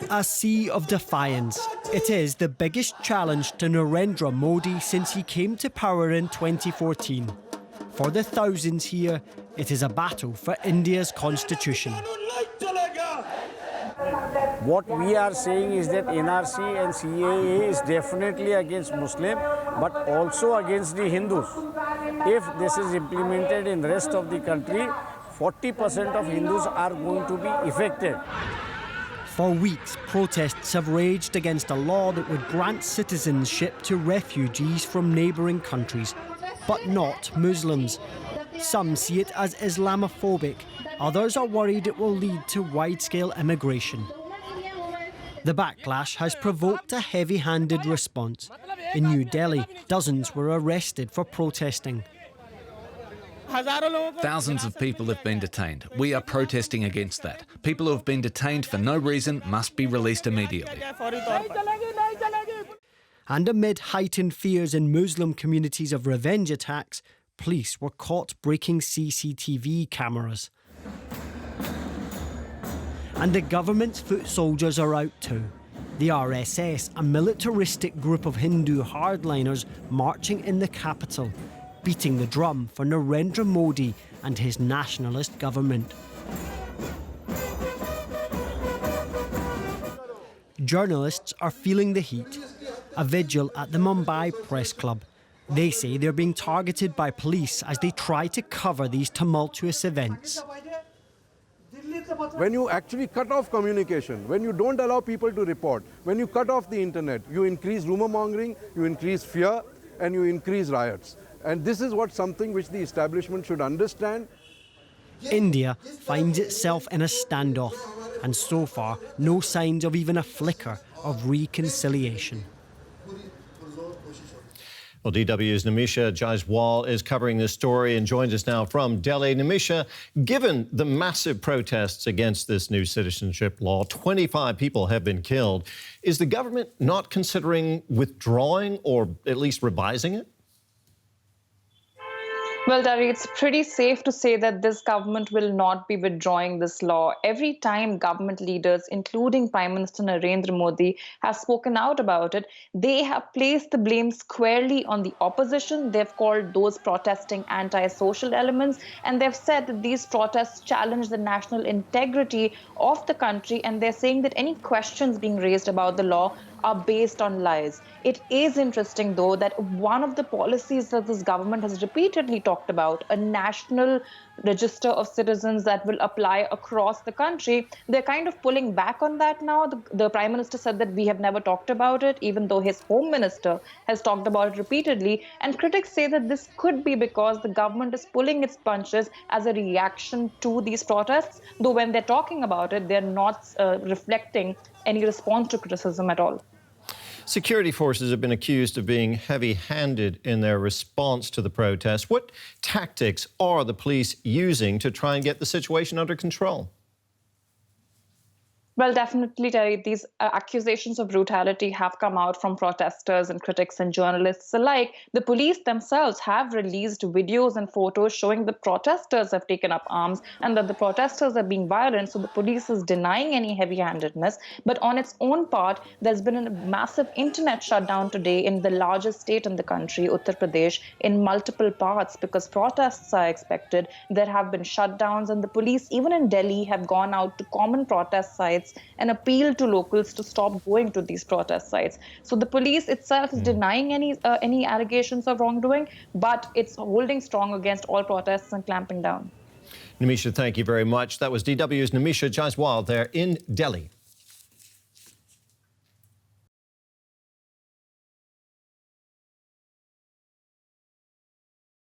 A sea of defiance. It is the biggest challenge to Narendra Modi since he came to power in 2014. For the thousands here, it is a battle for India's constitution. What we are saying is that NRC and CAA is definitely against Muslim, but also against the Hindus. If this is implemented in the rest of the country, 40% of Hindus are going to be affected. For weeks, protests have raged against a law that would grant citizenship to refugees from neighbouring countries, but not Muslims. Some see it as Islamophobic, others are worried it will lead to wide-scale immigration. The backlash has provoked a heavy-handed response. In New Delhi, dozens were arrested for protesting. Thousands of people have been detained. We are protesting against that. People who have been detained for no reason must be released immediately. And amid heightened fears in Muslim communities of revenge attacks, police were caught breaking CCTV cameras. And the government's foot soldiers are out too. The RSS, a militaristic group of Hindu hardliners marching in the capital, beating the drum for Narendra Modi and his nationalist government. Journalists are feeling the heat. A vigil at the Mumbai Press Club. They say they're being targeted by police as they try to cover these tumultuous events. When you actually cut off communication, when you don't allow people to report, when you cut off the internet, you increase rumor mongering, you increase fear, and you increase riots. And this is something which the establishment should understand. India finds itself in a standoff, and so far, no signs of even a flicker of reconciliation. Well, DW's Nimisha Jaiswal is covering this story and joins us now from Delhi. Nimisha, given the massive protests against this new citizenship law, 25 people have been killed. Is the government not considering withdrawing or at least revising it? Well, Dari, it's pretty safe to say that this government will not be withdrawing this law. Every time government leaders, including Prime Minister Narendra Modi, have spoken out about it, they have placed the blame squarely on the opposition. They've called those protesting anti-social elements, and they've said that these protests challenge the national integrity of the country, and they're saying that any questions being raised about the law are based on lies. It is interesting, though, that one of the policies that this government has repeatedly talked about, a national register of citizens that will apply across the country, they're kind of pulling back on that now. The Prime Minister said that we have never talked about it, even though his Home Minister has talked about it repeatedly. And critics say that this could be because the government is pulling its punches as a reaction to these protests, though when they're talking about it, they're not reflecting any response to criticism at all. Security forces have been accused of being heavy-handed in their response to the protests. What tactics are the police using to try and get the situation under control? Well, definitely, Terry, these accusations of brutality have come out from protesters and critics and journalists alike. The police themselves have released videos and photos showing the protesters have taken up arms and that the protesters are being violent. So the police is denying any heavy-handedness. But on its own part, there's been a massive internet shutdown today in the largest state in the country, Uttar Pradesh, in multiple parts because protests are expected. There have been shutdowns, and the police, even in Delhi, have gone out to common protest sites and appeal to locals to stop going to these protest sites. So the police itself is denying any allegations of wrongdoing, but it's holding strong against all protests and clamping down. Nimisha, thank you very much. That was DW's Nimisha Jaiswal there in Delhi.